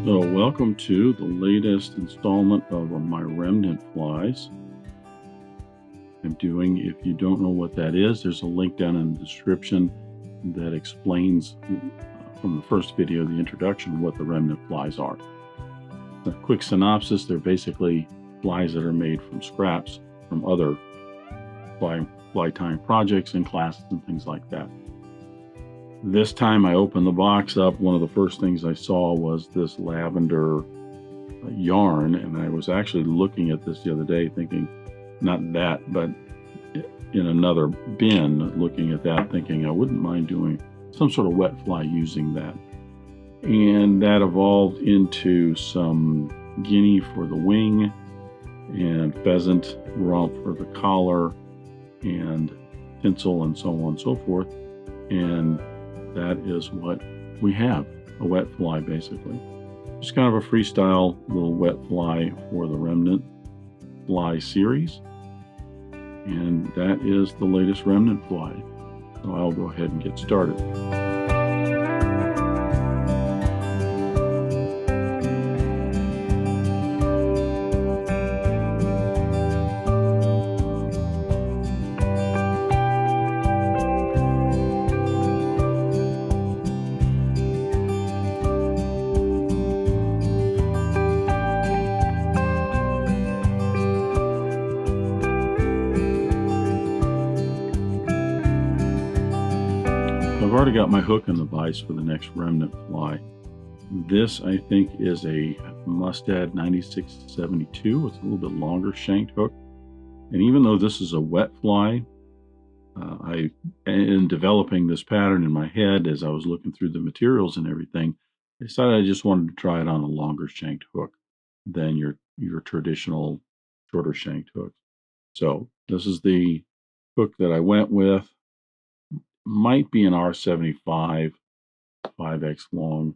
So welcome to the latest installment of my Remnant flies. I'm doing, if you don't know what that is, there's a link down in the description that explains from the first video, the introduction, what the Remnant flies are. A quick synopsis, they're basically flies that are made from scraps from other fly tying projects and classes and things like that. This time I opened the box up, one of the first things I saw was this lavender yarn, and I was actually looking at this the other day thinking, not that, but in another bin, looking at that thinking I wouldn't mind doing some sort of wet fly using that. And that evolved into some Guinea for the wing and Pheasant, Rump for the collar, and Tinsel, and so on and so forth. And that is what we have, a wet fly basically. Just kind of a freestyle little wet fly for the Remnant fly series. And that is the latest Remnant fly. So I'll go ahead and get started. I've already got my hook in the vise for the next Remnant fly. This, I think, is a Mustad 9672. It's a little bit longer shanked hook. And even though this is a wet fly, in developing this pattern in my head as I was looking through the materials and everything, I decided I just wanted to try it on a longer shanked hook than your traditional shorter shanked hook. So this is the hook that I went with. Might be an R75 5X long,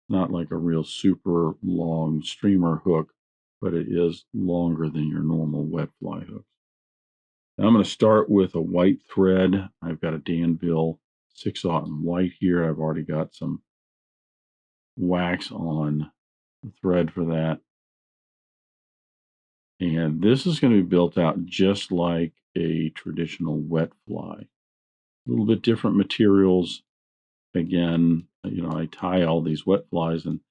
not like a real super long streamer hook, but it is longer than your normal wet fly hook. Now I'm going to start with a white thread. I've got a Danville 6/0 white here. I've already got some wax on the thread for that. And this is going to be built out just like a traditional wet fly. A little bit different materials. Again, I tie all these wet flies and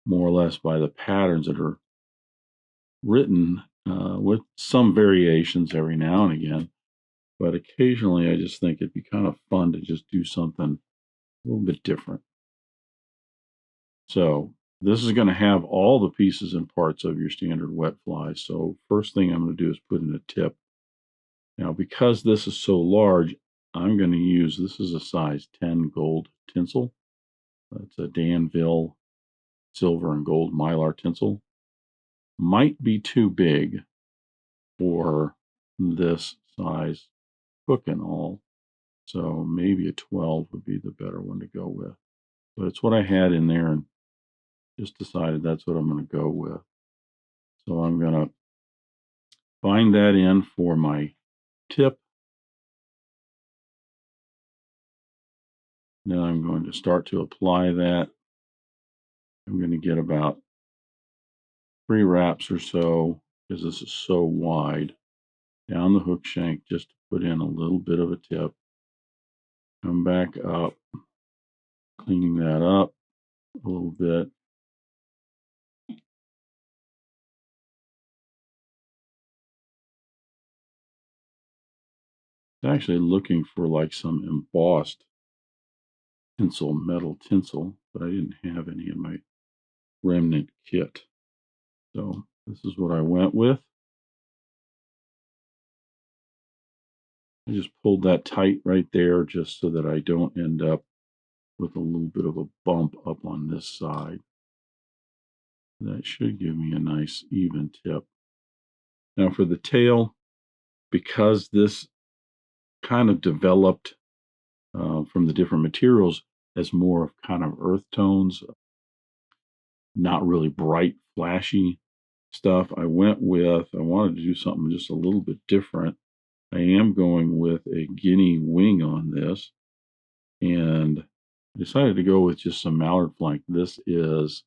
more or less by the patterns that are written with some variations every now and again. But occasionally I just think it'd be kind of fun to just do something a little bit different. So this is going to have all the pieces and parts of your standard wet fly. So first thing I'm going to do is put in a tip. Now, because this is so large, I'm going to use, this is a size 10 gold tinsel. It's a Danville silver and gold Mylar tinsel. Might be too big for this size hook and all. So maybe a 12 would be the better one to go with. But it's what I had in there and just decided that's what I'm going to go with. So I'm going to bind that in for my tip. Then I'm going to start to apply that. I'm going to get about 3 wraps or so, because this is so wide, down the hook shank just to put in a little bit of a tip. Come back up, cleaning that up a little bit. Actually looking for like some embossed tinsel, metal tinsel, but I didn't have any in my Remnant kit. So this is what I went with. I just pulled that tight right there just so that I don't end up with a little bit of a bump up on this side. That should give me a nice even tip. Now for the tail, because this kind of developed from the different materials as more of kind of earth tones, not really bright, flashy stuff, I wanted to do something just a little bit different. I am going with a Guinea wing on this, and I decided to go with just some Mallard flank. This is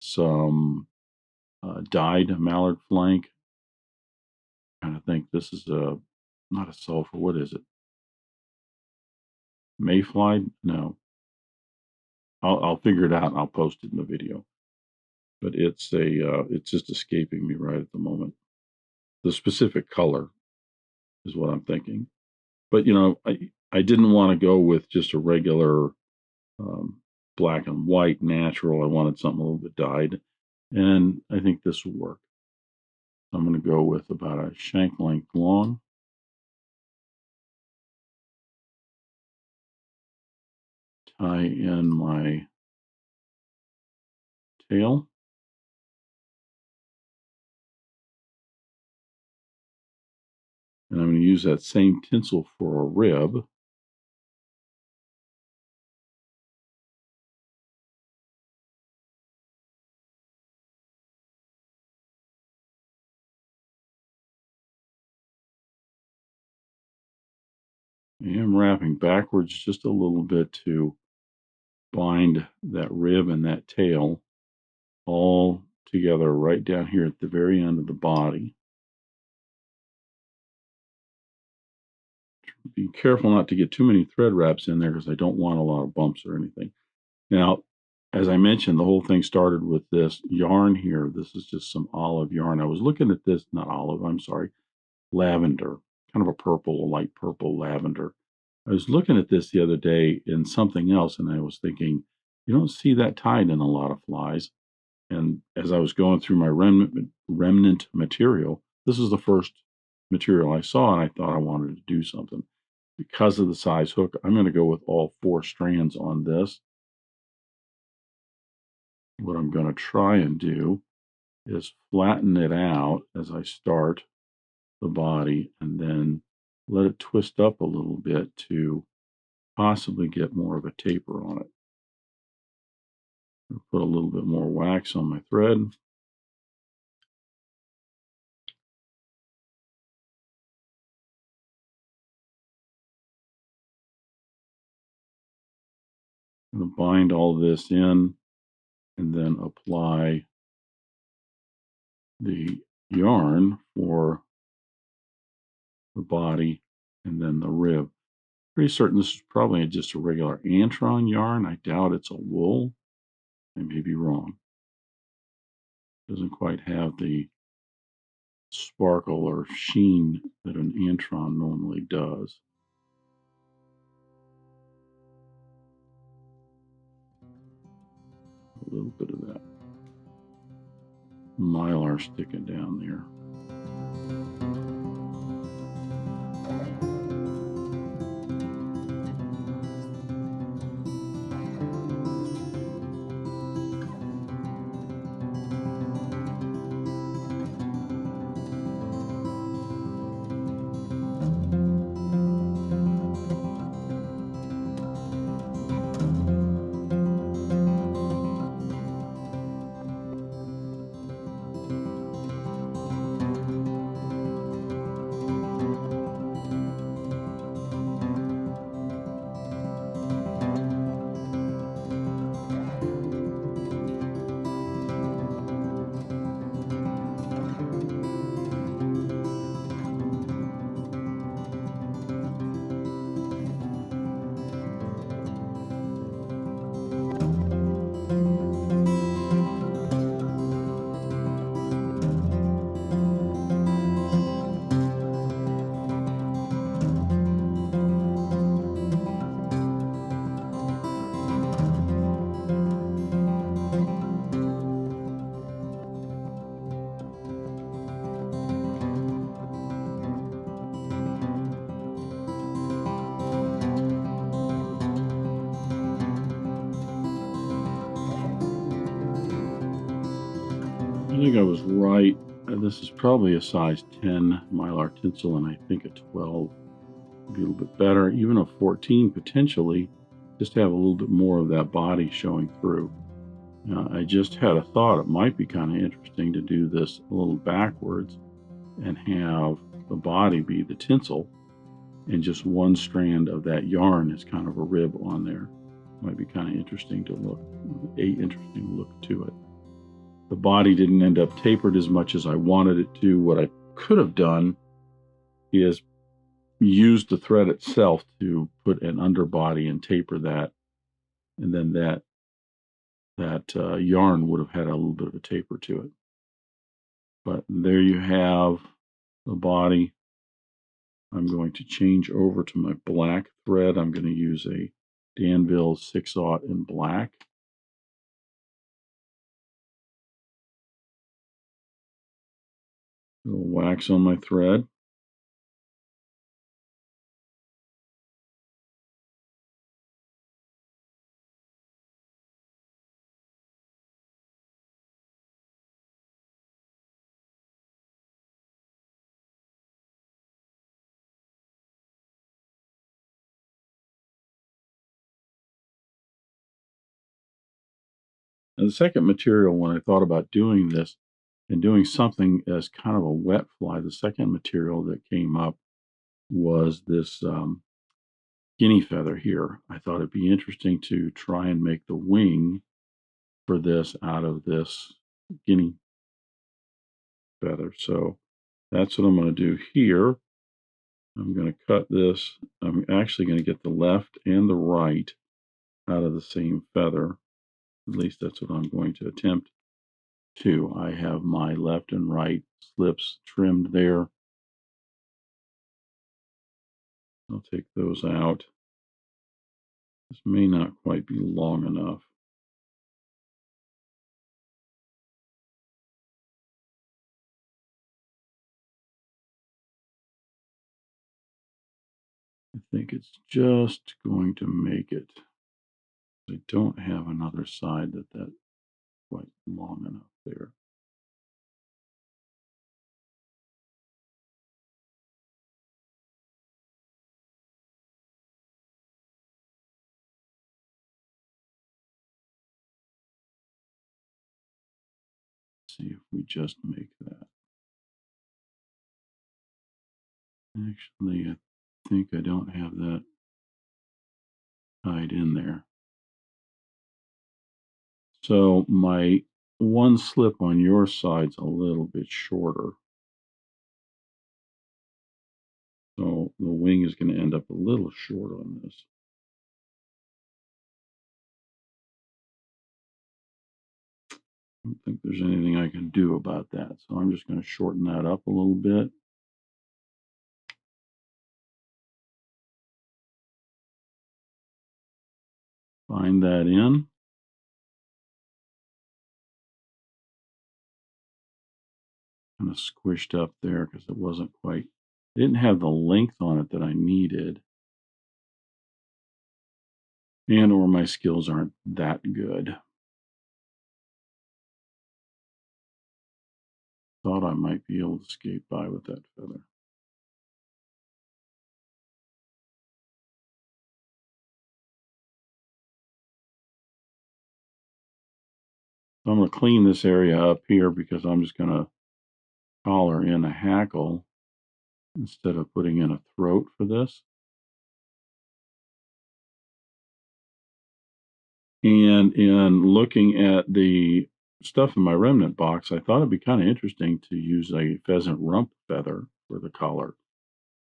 some dyed mallard flank. I think this is not a sulfur. What is it? Mayfly? No. I'll figure it out and I'll post it in the video. But it's just escaping me right at the moment. The specific color is what I'm thinking. But I didn't want to go with just a regular black and white natural. I wanted something a little bit dyed, and I think this will work. I'm going to go with about a shank length long. Tie in my tail. And I'm going to use that same tinsel for a rib. I am wrapping backwards just a little bit to bind that rib and that tail all together right down here at the very end of the body. Be careful not to get too many thread wraps in there because I don't want a lot of bumps or anything. Now, as I mentioned, the whole thing started with this yarn here. This is just some olive yarn. I was looking at this, not olive, I'm sorry, lavender, kind of a purple, a light purple lavender. I was looking at this the other day in something else, and I was thinking, you don't see that tied in a lot of flies. And as I was going through my remnant material, this is the first material I saw, and I thought I wanted to do something. Because of the size hook, I'm going to go with all 4 strands on this. What I'm going to try and do is flatten it out as I start the body and then let it twist up a little bit to possibly get more of a taper on it. I'll put a little bit more wax on my thread. I'm going to bind all this in and then apply the yarn for the body and then the rib. Pretty certain this is probably just a regular Antron yarn. I doubt it's a wool. I may be wrong. Doesn't quite have the sparkle or sheen that an Antron normally does. A little bit of that Mylar sticking down there. I think I was right. This is probably a size 10 Mylar tinsel, and I think a 12 would be a little bit better. Even a 14 potentially, just to have a little bit more of that body showing through. I just had a thought it might be kind of interesting to do this a little backwards and have the body be the tinsel and just one strand of that yarn is kind of a rib on there. Might be kind of interesting to look, interesting look to it. The body didn't end up tapered as much as I wanted it to. What I could have done is used the thread itself to put an underbody and taper that, and then that yarn would have had a little bit of a taper to it. But there you have the body. I'm going to change over to my black thread. I'm going to use a Danville 6/0 in black. A little wax on my thread. And the second material, when I thought about doing this and doing something as kind of a wet fly, the second material that came up was this guinea feather here. I thought it'd be interesting to try and make the wing for this out of this guinea feather. So that's what I'm going to do here. I'm going to cut this. I'm actually going to get the left and the right out of the same feather. At least that's what I'm going to attempt to. I have my left and right slips trimmed there. I'll take those out. This may not quite be long enough. I think it's just going to make it. I don't have another side that's quite long enough there. Let's see if we just make that. Actually, I think I don't have that tied in there. So my one slip on your side's a little bit shorter. So the wing is going to end up a little short on this. I don't think there's anything I can do about that. So I'm just going to shorten that up a little bit. Bind that in. Kind of squished up there because it wasn't quite, it didn't have the length on it that I needed. And or my skills aren't that good. Thought I might be able to skate by with that feather. So I'm going to clean this area up here because I'm just going to collar in a hackle instead of putting in a throat for this. And in looking at the stuff in my remnant box, I thought it'd be kind of interesting to use a pheasant rump feather for the collar.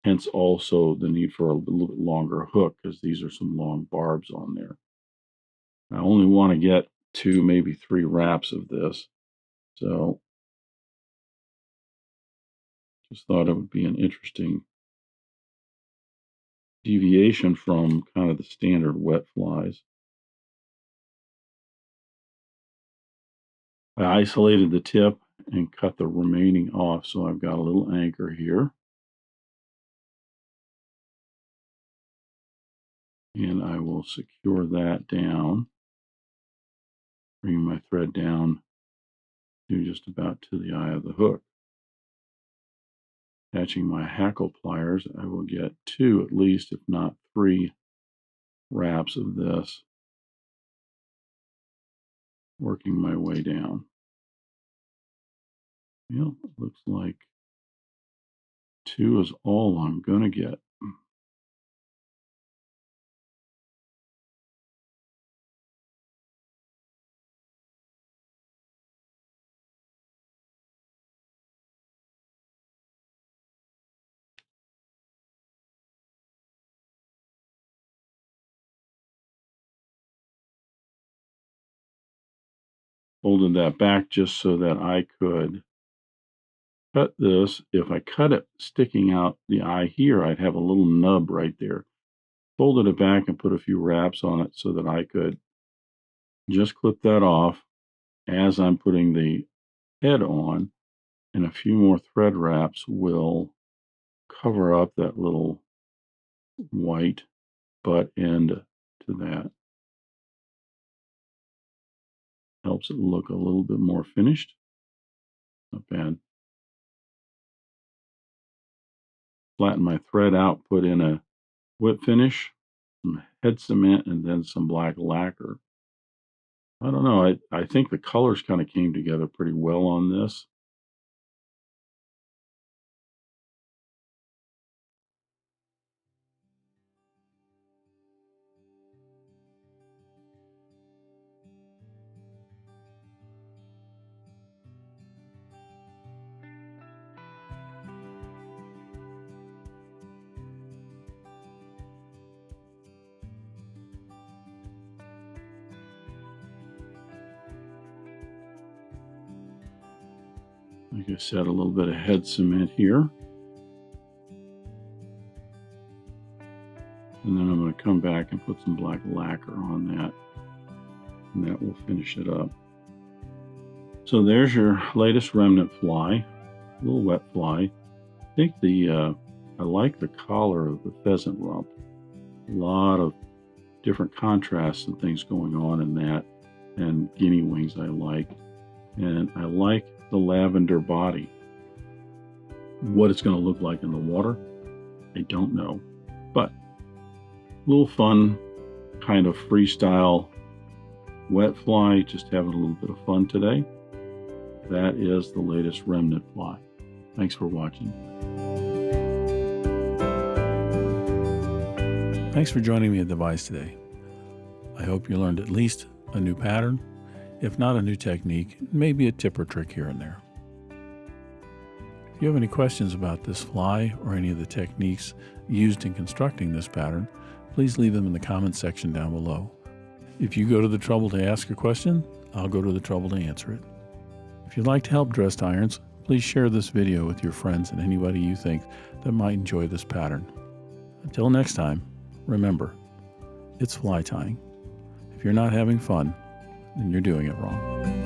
Hence also the need for a little bit longer hook because these are some long barbs on there. I only want to get 2, maybe 3 wraps of this. So just thought it would be an interesting deviation from kind of the standard wet flies. I isolated the tip and cut the remaining off, so I've got a little anchor here. And I will secure that down, bring my thread down to just about to the eye of the hook. Attaching my hackle pliers, I will get 2 at least, if not 3 wraps of this, working my way down. Yep, looks like 2 is all I'm going to get. folded that back just so that I could cut this. If I cut it sticking out the eye here, I'd have a little nub right there. Folded it back and put a few wraps on it so that I could just clip that off as I'm putting the head on, and a few more thread wraps will cover up that little white butt end to that. Helps it look a little bit more finished. Not bad. Flatten my thread out, put in a whip finish, some head cement, and then some black lacquer. I don't know. I think the colors kind of came together pretty well on this. Like I said, a little bit of head cement here. And then I'm going to come back and put some black lacquer on that. And that will finish it up. So there's your latest remnant fly. A little wet fly. I think I like the collar of the pheasant rump. A lot of different contrasts and things going on in that. And guinea wings I like. And I like the lavender body. What it's going to look like in the water, I don't know. But a little fun kind of freestyle wet fly, just having a little bit of fun today. That is the latest remnant fly. Thanks for watching. Thanks for joining me at the Vise today. I hope you learned at least a new pattern, if not a new technique, maybe a tip or trick here and there. If you have any questions about this fly or any of the techniques used in constructing this pattern, please leave them in the comments section down below. If you go to the trouble to ask a question, I'll go to the trouble to answer it. If you'd like to help dressed irons, please share this video with your friends and anybody you think that might enjoy this pattern. Until next time, remember, it's fly tying. If you're not having fun, then you're doing it wrong.